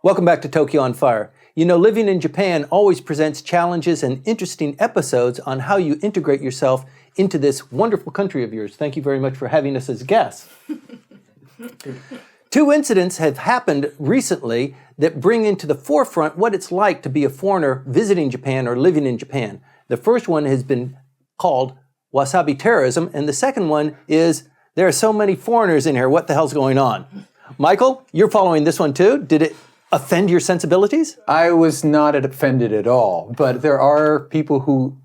Welcome back to Tokyo on Fire. You know, living in Japan always presents challenges and interesting episodes on how you integrate yourself into this wonderful country of yours. Thank you very much for having us as guests. Two incidents have happened recently that bring into the forefront what it's like to be a foreigner visiting Japan or living in Japan. The first one has been called Wasabi Terrorism, and the second one is there are so many foreigners in here, what the hell's going on? Michael, you're following this one too. Did it offend your sensibilities? I was not offended at all, but there are people who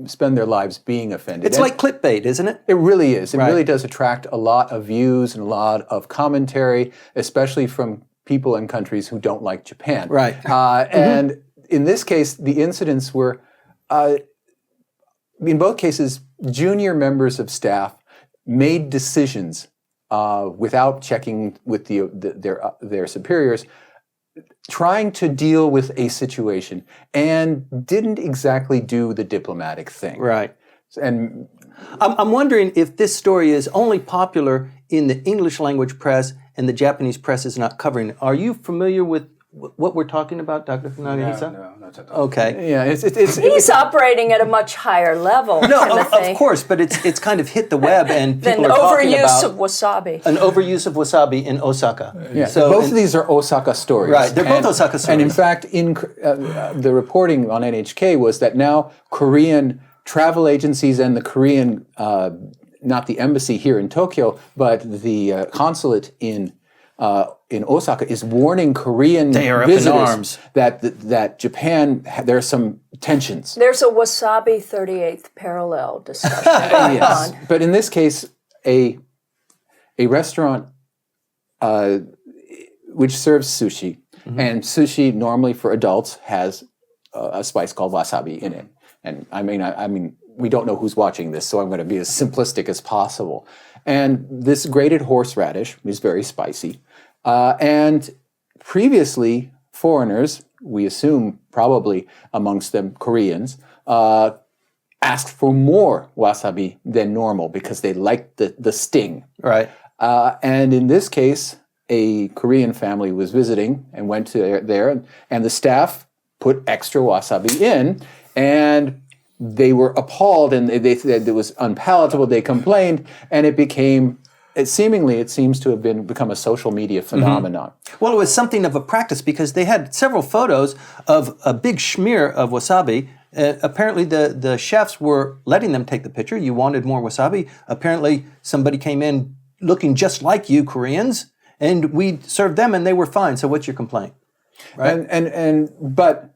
spend their lives being offended. It's like clickbait, isn't it? It really is. It Right. really does attract a lot of views and a lot of commentary, especially from people in countries who don't like Japan. Right. And in this case, the incidents were, in both cases, junior members of staff made decisions without checking with their superiors, trying to deal with a situation, and didn't exactly do the diplomatic thing. Right. And I'm wondering if this story is only popular in the English language press and the Japanese press is not covering it. Are you familiar with what we're talking about, Dr. Nagahisa? No, not at all. Okay. yeah, He's operating at a much higher level. No, of course, but it's kind of hit the web and Than people are talking overuse about of wasabi. an overuse of wasabi in Osaka. Yeah, So both of these are Osaka stories. Right, they're both Osaka stories. And in fact, in the reporting on NHK was that now Korean travel agencies and the Korean, not the embassy here in Tokyo, but the consulate in Osaka is warning Korean They are up in visitors arms. that Japan, there are some tensions. There's a wasabi 38th parallel discussion going on. But in this case, a restaurant which serves sushi, and sushi normally for adults has a spice called wasabi in it. And I mean, we don't know who's watching this, so I'm going to be as simplistic as possible. And this grated horseradish is very spicy. And previously, foreigners, we assume probably amongst them Koreans, asked for more wasabi than normal because they liked the sting. right. And in this case, a Korean family was visiting and went to there, and the staff put extra wasabi in, and they were appalled, and they said it was unpalatable. They complained, and it became, it seems to have become a social media phenomenon. Well, it was something of a practice because they had several photos of a big smear of wasabi. Apparently, the chefs were letting them take the picture. You wanted more wasabi. Apparently, somebody came in looking just like you, Koreans, and we served them, and they were fine. So, what's your complaint? Right. But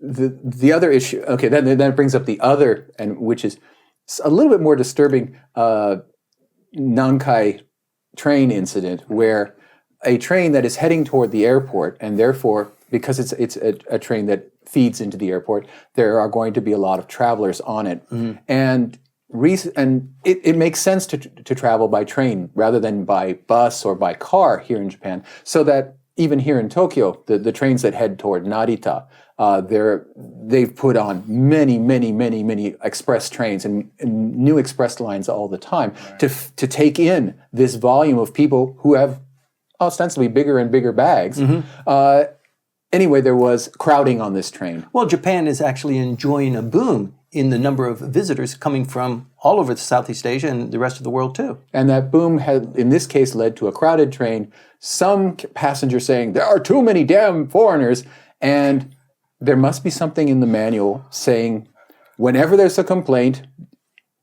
the other issue, okay, then it brings up the other, and which is a little bit more disturbing, Nankai train incident, where a train that is heading toward the airport, and therefore, because it's a train that feeds into the airport, there are going to be a lot of travelers on it, and it makes sense to travel by train rather than by bus or by car here in Japan, so that even here in Tokyo, the trains that head toward Narita, they've put on many express trains and new express lines all the time to take in this volume of people who have ostensibly bigger and bigger bags. Anyway, there was crowding on this train. Well, Japan is actually enjoying a boom in the number of visitors coming from all over Southeast Asia and the rest of the world too. And that boom had, in this case, led to a crowded train. Some passengers saying, there are too many damn foreigners. And there must be something in the manual saying, whenever there's a complaint,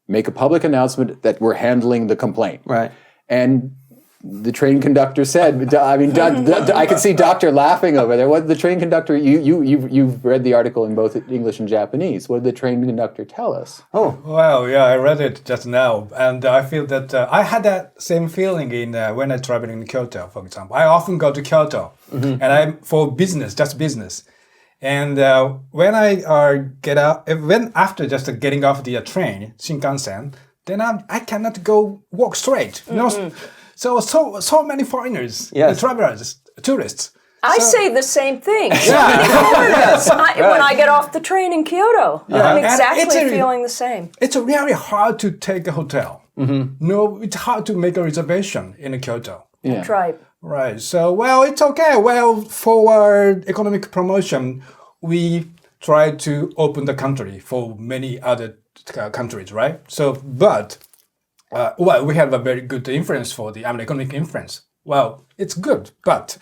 make a public announcement that we're handling the complaint. Right. And the train conductor said, I mean, I could see Doctor laughing over there. What the train conductor, you've read the article in both English and Japanese. What did the train conductor tell us? Oh. Well, yeah, I read it just now, and I feel that I had that same feeling in when I travel in Kyoto, for example. I often go to Kyoto, and I'm for business, just business. And when I get out, after just getting off the train, Shinkansen, then I cannot walk straight. You know? So many foreigners, travelers, tourists. I say the same thing. So many foreigners when I get off the train in Kyoto. I'm exactly feeling the same. It's really hard to take a hotel. No, it's hard to make a reservation in Kyoto. Yeah. That's right. Right. So, well, it's okay. Well, for our economic promotion, we try to open the country for many other countries, right? So, but, well, we have a very good influence for the economic influence. Well, it's good, but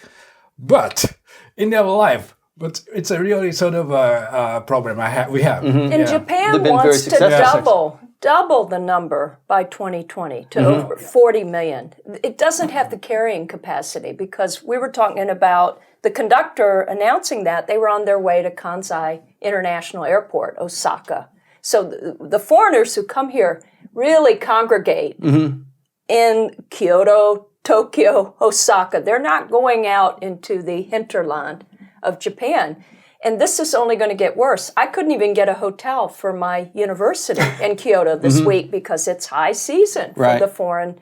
in our life, but it's a really sort of a problem we have. And Japan They've been wants very to successful. double the number by 2020 to over 40 million. It doesn't have the carrying capacity because we were talking about the conductor announcing that they were on their way to Kansai International Airport, Osaka. So the foreigners who come here really congregate in Kyoto, Tokyo, Osaka. They're not going out into the hinterland of Japan. And this is only going to get worse. I couldn't even get a hotel for my university in Kyoto this week because it's high season for the foreign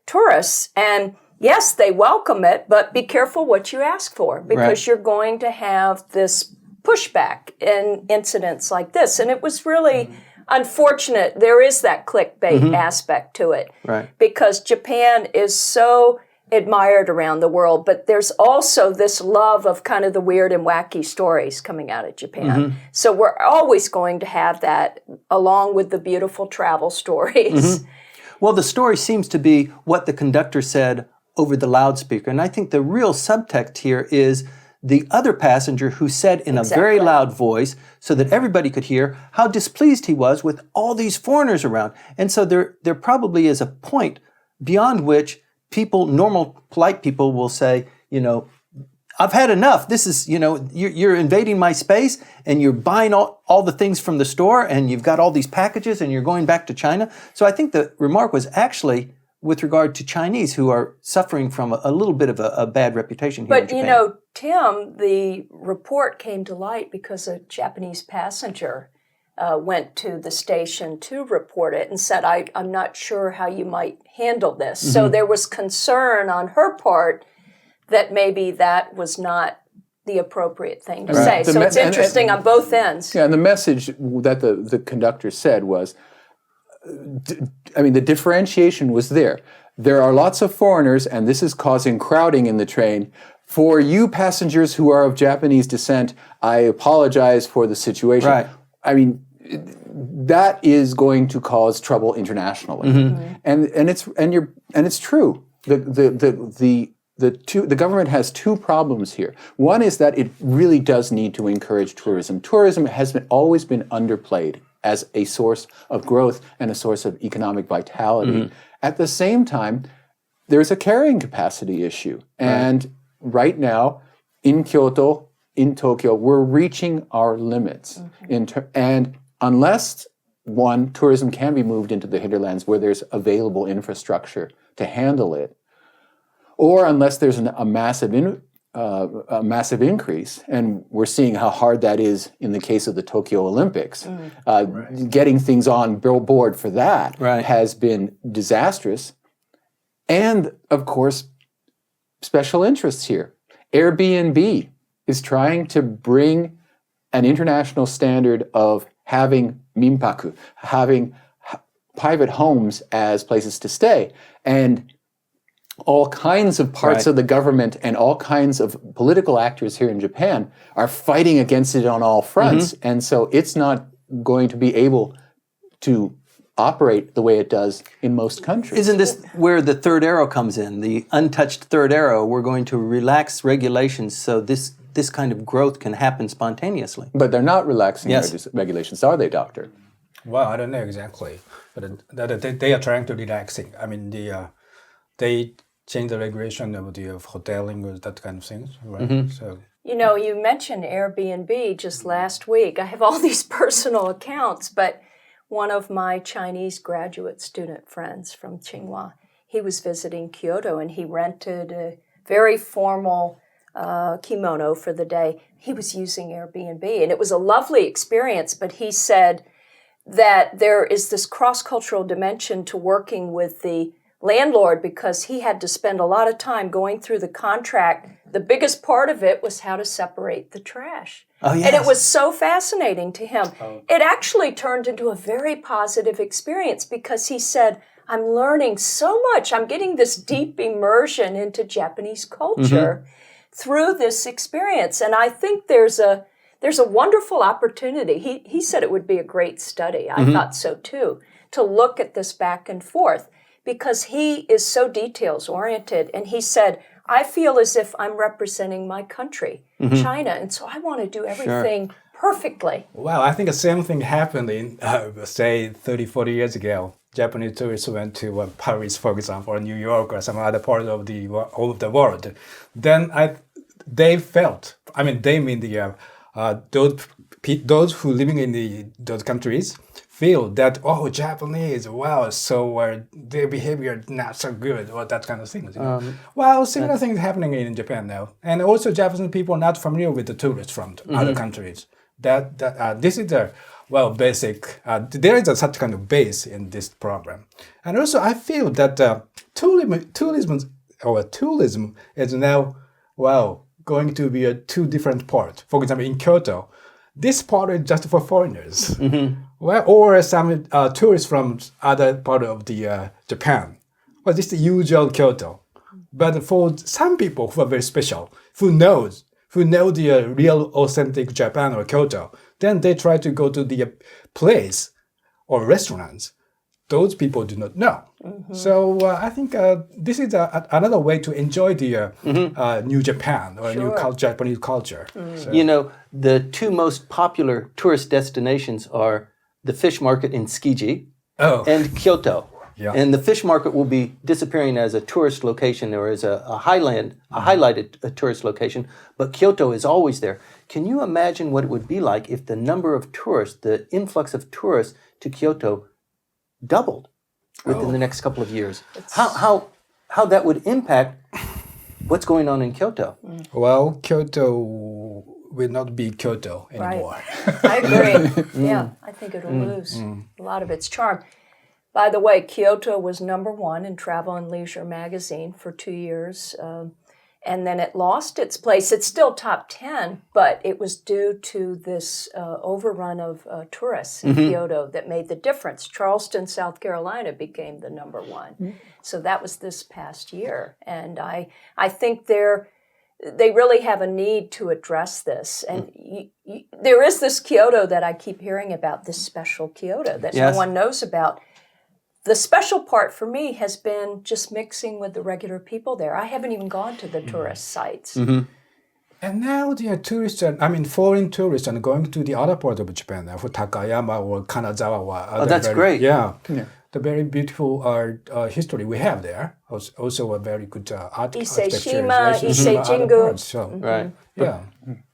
tourists. And yes, they welcome it, but be careful what you ask for because you're going to have this pushback in incidents like this. And it was really unfortunate. There is that clickbait aspect to it because Japan is so admired around the world, but there's also this love of kind of the weird and wacky stories coming out of Japan. So we're always going to have that along with the beautiful travel stories. Well, the story seems to be what the conductor said over the loudspeaker. And I think the real subtext here is the other passenger who said in a very loud voice so that everybody could hear how displeased he was with all these foreigners around. And so there probably is a point beyond which people, normal, polite people will say, you know, I've had enough. This is, you know, you're invading my space and you're buying all the things from the store and you've got all these packages and you're going back to China. So I think the remark was actually with regard to Chinese who are suffering from a little bit of a bad reputation here in Japan. But, you know, Tim, the report came to light because a Japanese passenger went to the station to report it and said, I'm not sure how you might handle this. So there was concern on her part that maybe that was not the appropriate thing to say. So it's interesting on both ends. Yeah, and the message that the conductor said was, the differentiation was there. There are lots of foreigners, and this is causing crowding in the train. For you passengers who are of Japanese descent, I apologize for the situation. Right. I mean, that is going to cause trouble internationally, and it's true. The government has two problems here. One is that it really does need to encourage tourism. Tourism has always been underplayed as a source of growth and a source of economic vitality. At the same time, there's a carrying capacity issue, and right now in Kyoto, in Tokyo, we're reaching our limits. And unless, tourism can be moved into the hinterlands where there's available infrastructure to handle it, or unless there's a massive increase, and we're seeing how hard that is in the case of the Tokyo Olympics. Getting things on board for that has been disastrous. And, of course, special interests here. Airbnb is trying to bring an international standard of having minpaku, having private homes as places to stay. And all kinds of parts of the government and all kinds of political actors here in Japan are fighting against it on all fronts. And so it's not going to be able to operate the way it does in most countries. Isn't this where the third arrow comes in, the untouched third arrow? We're going to relax regulations so this kind of growth can happen spontaneously. But they're not relaxing regulations, are they, Doctor? Well, I don't know exactly, but they are trying to relaxing. I mean, they change the regulation of the hoteling or that kind of things, right? So. You know, you mentioned Airbnb just last week. I have all these personal accounts, but one of my Chinese graduate student friends from Tsinghua, he was visiting Kyoto and he rented a very formal kimono for the day. He was using Airbnb and it was a lovely experience, but he said that there is this cross-cultural dimension to working with the landlord because he had to spend a lot of time going through the contract. The biggest part of it was how to separate the trash. Oh, yes. And it was so fascinating to him. It actually turned into a very positive experience because he said, I'm learning so much. I'm getting this deep immersion into Japanese culture through this experience. And I think there's a wonderful opportunity. He said it would be a great study. I thought so too, to look at this back and forth, because he is so details oriented. And he said, I feel as if I'm representing my country, China. And so I want to do everything perfectly. Well, I think the same thing happened in, say, 30, 40 years ago. Japanese tourists went to Paris, for example, or New York, or some other part of the world. Then they felt, I mean, they mean the those who living in those countries feel that, oh, Japanese, wow, so their behavior not so good, or that kind of things. You know? Well, similar things happening in Japan now, and also Japanese people are not familiar with the tourists from other countries. This is the basic. There is such kind of base in this program, and also I feel that tourism is now going to be two different parts. For example, in Kyoto, this part is just for foreigners, or some tourists from other part of the Japan. Well, this is the usual Kyoto, but for some people who are very special, who know the real authentic Japan or Kyoto, then they try to go to the place or restaurants. Those people do not know. So I think this is another way to enjoy the new Japan or new Japanese culture. So. You know, the two most popular tourist destinations are the fish market in Tsukiji and Kyoto. Yeah. And the fish market will be disappearing as a tourist location or as a highlighted tourist location, but Kyoto is always there. Can you imagine what it would be like if the number of tourists, the influx of tourists to Kyoto doubled within the next couple of years? How that would impact what's going on in Kyoto? Well, Kyoto will not be Kyoto anymore. Right. I agree. Yeah, I think it'll lose a lot of its charm. By the way, Kyoto was #1 in Travel and Leisure magazine for 2 years, and then it lost its place. It's still top 10, but it was due to this overrun of tourists in Kyoto that made the difference. Charleston, South Carolina became the #1. So that was this past year. And I think they really have a need to address this. And there is this Kyoto that I keep hearing about, this special Kyoto that no one knows about. The special part for me has been just mixing with the regular people there. I haven't even gone to the tourist sites. And now the foreign tourists are going to the other part of Japan, for Takayama or Kanazawa. That's great. Yeah. The very beautiful history we have there. Also a very good architecture. Ise-Jingu. So, Right. Yeah.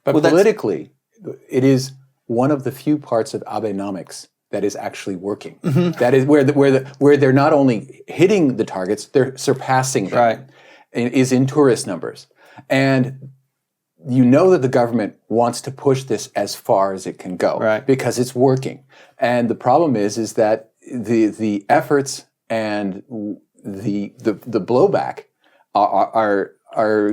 But politically, it is one of the few parts of Abenomics that is actually working. That is where they're not only hitting the targets, they're surpassing them. Right. And is in tourist numbers. And you know that the government wants to push this as far as it can go, because it's working. And the problem is that the efforts and the blowback are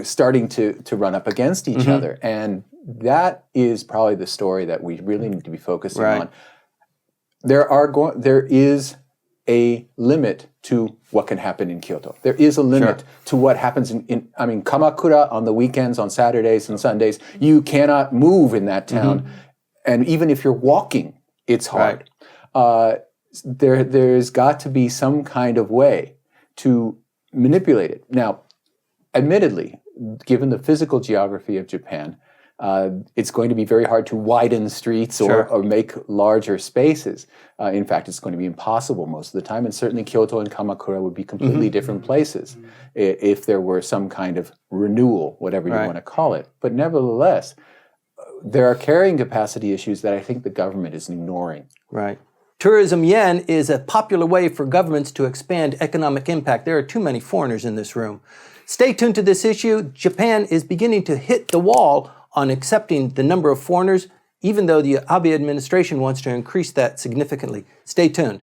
starting to run up against each other. And that is probably the story that we really need to be focusing on. There is a limit to what can happen in Kyoto. There is a limit to what happens in Kamakura on the weekends, on Saturdays and Sundays. You cannot move in that town. And even if you're walking, it's hard. There's got to be some kind of way to manipulate it. Now, admittedly, given the physical geography of Japan, it's going to be very hard to widen streets or make larger spaces. In fact, it's going to be impossible most of the time. And certainly Kyoto and Kamakura would be completely different places if there were some kind of renewal, whatever you want to call it. But nevertheless, there are carrying capacity issues that I think the government is ignoring. Right. Tourism yen is a popular way for governments to expand economic impact. There are too many foreigners in this room. Stay tuned to this issue. Japan is beginning to hit the wall on accepting the number of foreigners, even though the Abe administration wants to increase that significantly. Stay tuned.